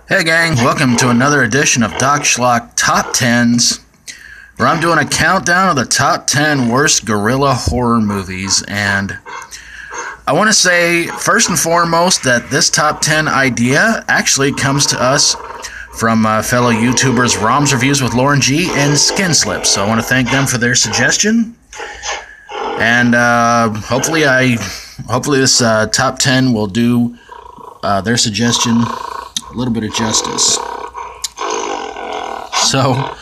Hey gang, welcome to another edition of Doc Schlock Top 10s, where I'm doing a countdown of the top 10 worst guerrilla horror movies. And I want to say, first and foremost, that this top 10 idea actually comes to us from fellow YouTubers Rom's Reviews with Lauren G and Skin Slips. So I want to thank them for their suggestion. And hopefully this top 10 will do their suggestion a little bit of justice. So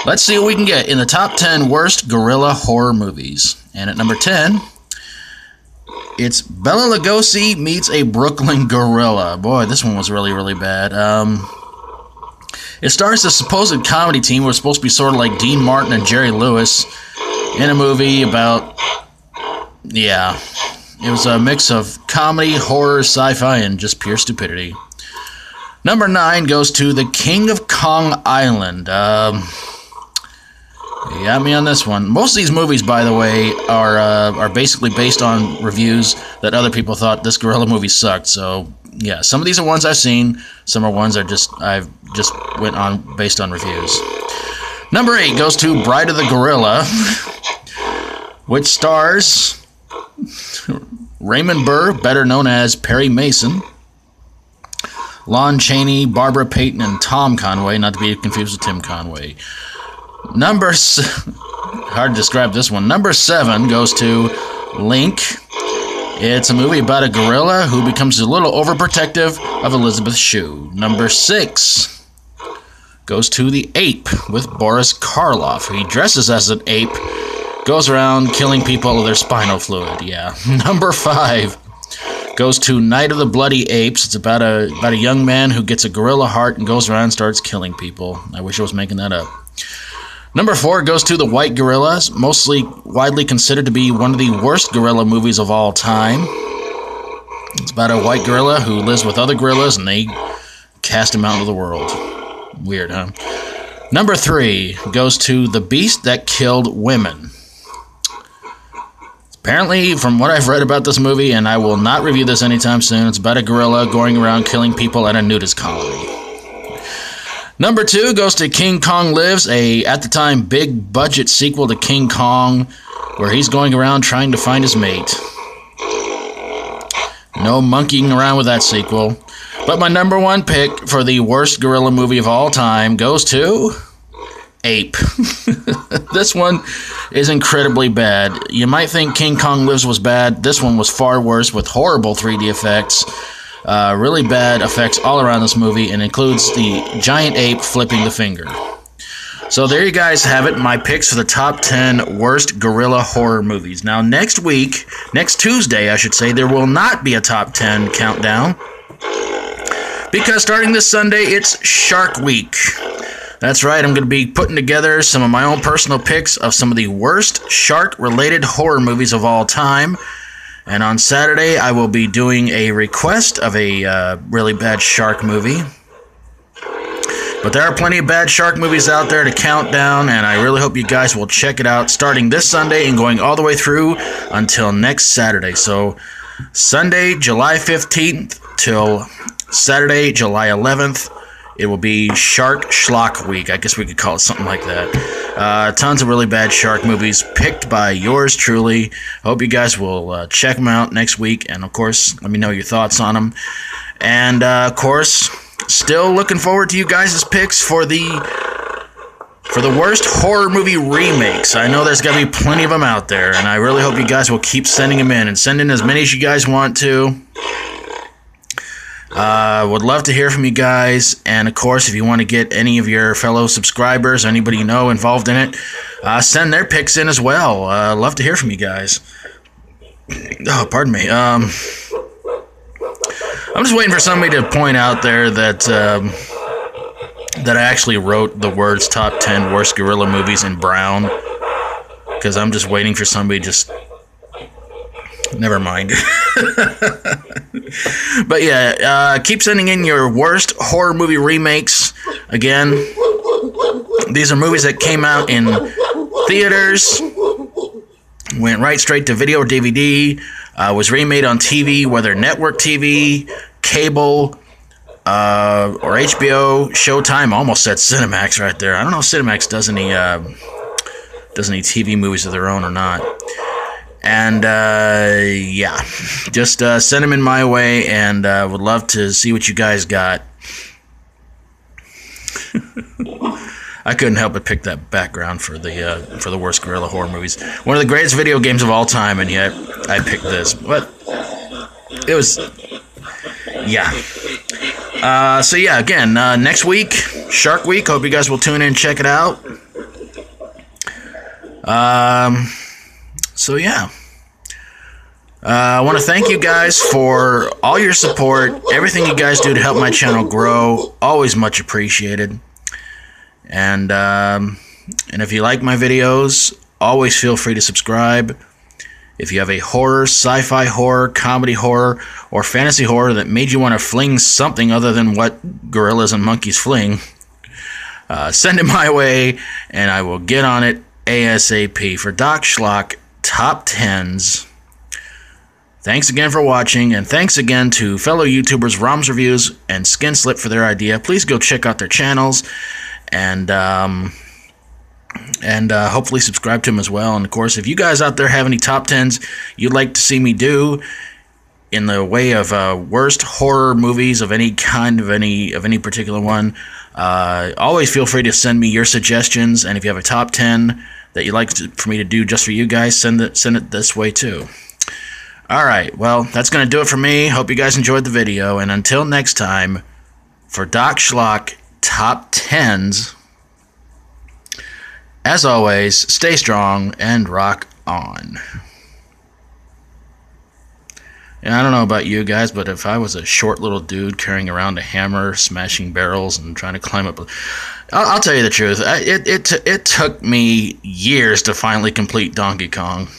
let's see what we can get in the top 10 worst guerrilla horror movies. And at number 10, it's Bela Lugosi meets a Brooklyn gorilla. Boy, this one was really bad. It stars the supposed comedy team who are supposed to be sort of like Dean Martin and Jerry Lewis in a movie about, it was a mix of comedy, horror, sci-fi, and just pure stupidity. Number 9 goes to The King of Kong Island. You got me on this one. Most of these movies, by the way, are basically based on reviews that other people thought this gorilla movie sucked. So, yeah, some of these are ones I've seen. Some are ones I've just went on based on reviews. Number 8 goes to Bride of the Gorilla, which stars Raymond Burr, better known as Perry Mason, Lon Chaney, Barbara Payton, and Tom Conway, not to be confused with Tim Conway. Hard to describe this one. Number 7 goes to Link. It's a movie about a gorilla who becomes a little overprotective of Elizabeth Shue. Number 6 goes to The Ape with Boris Karloff. He dresses as an ape, goes around killing people with their spinal fluid. Yeah. Number 5 goes to Night of the Bloody Apes. It's about a young man who gets a gorilla heart and goes around and starts killing people. I wish I was making that up. Number 4 goes to The White Gorillas, mostly widely considered to be one of the worst gorilla movies of all time. It's about a white gorilla who lives with other gorillas and they cast him out into the world. Weird, huh? Number 3 goes to The Beast That Killed Women. Apparently, from what I've read about this movie, and I will not review this anytime soon, it's about a gorilla going around killing people at a nudist colony. Number 2 goes to King Kong Lives, at the time, big-budget sequel to King Kong, where he's going around trying to find his mate. No monkeying around with that sequel. But my number 1 pick for the worst gorilla movie of all time goes to Ape. This one is incredibly bad. You might think King Kong Lives was bad. This one was far worse with horrible 3D effects. Really bad effects all around this movie, and includes the giant ape flipping the finger. So there you guys have it, my picks for the top 10 worst gorilla horror movies. Now next Tuesday, I should say, there will not be a top 10 countdown, because starting this Sunday, it's Shark Week. That's right, I'm going to be putting together some of my own personal picks of some of the worst shark-related horror movies of all time. And on Saturday, I will be doing a request of a really bad shark movie. But there are plenty of bad shark movies out there to count down, and I really hope you guys will check it out starting this Sunday and going all the way through until next Saturday. So Sunday, July 15th till Saturday, July 11th. It will be Shark Schlock Week. I guess we could call it something like that. Tons of really bad shark movies picked by yours truly. I hope you guys will check them out next week. And, of course, let me know your thoughts on them. And, of course, still looking forward to you guys' picks for the worst horror movie remakes. I know there's got to be plenty of them out there. And I really hope you guys will keep sending them in. And send in as many as you guys want to. Would love to hear from you guys, and of course, if you want to get any of your fellow subscribers, anybody you know involved in it, send their picks in as well. Love to hear from you guys. Oh, pardon me. I'm just waiting for somebody to point out there that I actually wrote the words top 10 worst gorilla movies in brown, because I'm just waiting for somebody never mind. But yeah, keep sending in your worst horror movie remakes. Again, these are movies that came out in theaters, went right straight to video or DVD, was remade on TV, whether network TV, cable, or HBO, Showtime. Almost said Cinemax right there. I don't know if Cinemax does any TV movies of their own or not. And yeah, just send them in my way, and would love to see what you guys got. I couldn't help but pick that background for the worst guerrilla horror movies. One of the greatest video games of all time, and yet I picked this. But it was, yeah. So yeah, again, next week, Shark Week. Hope you guys will tune in and check it out. So yeah. I want to thank you guys for all your support, everything you guys do to help my channel grow. Always much appreciated. And if you like my videos, always feel free to subscribe. If you have a horror, sci-fi horror, comedy horror, or fantasy horror that made you want to fling something other than what gorillas and monkeys fling, send it my way, and I will get on it ASAP. For Doc Schlock Top 10s, thanks again for watching, and thanks again to fellow YouTubers Roms Reviews and Skin Slip for their idea. Please go check out their channels, and hopefully subscribe to them as well. And of course, if you guys out there have any top 10s you'd like to see me do in the way of worst horror movies of any kind, of any particular one, always feel free to send me your suggestions. And if you have a top 10 that you'd like for me to do just for you guys, send it this way too. Alright, well, that's going to do it for me. Hope you guys enjoyed the video, and until next time, for Doc Schlock Top 10s, as always, stay strong and rock on. And I don't know about you guys, but if I was a short little dude carrying around a hammer, smashing barrels, and trying to climb up, I'll tell you the truth, it took me years to finally complete Donkey Kong.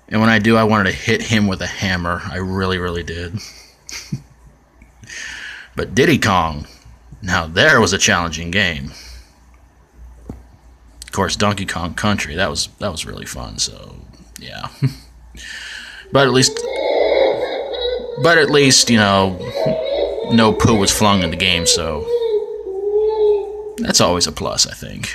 And when I do, I wanted to hit him with a hammer. I really, really did. But Diddy Kong, now there was a challenging game. Of course, Donkey Kong Country, that was really fun. So yeah. But at least, you know, no poo was flung in the game. So that's always a plus, I think.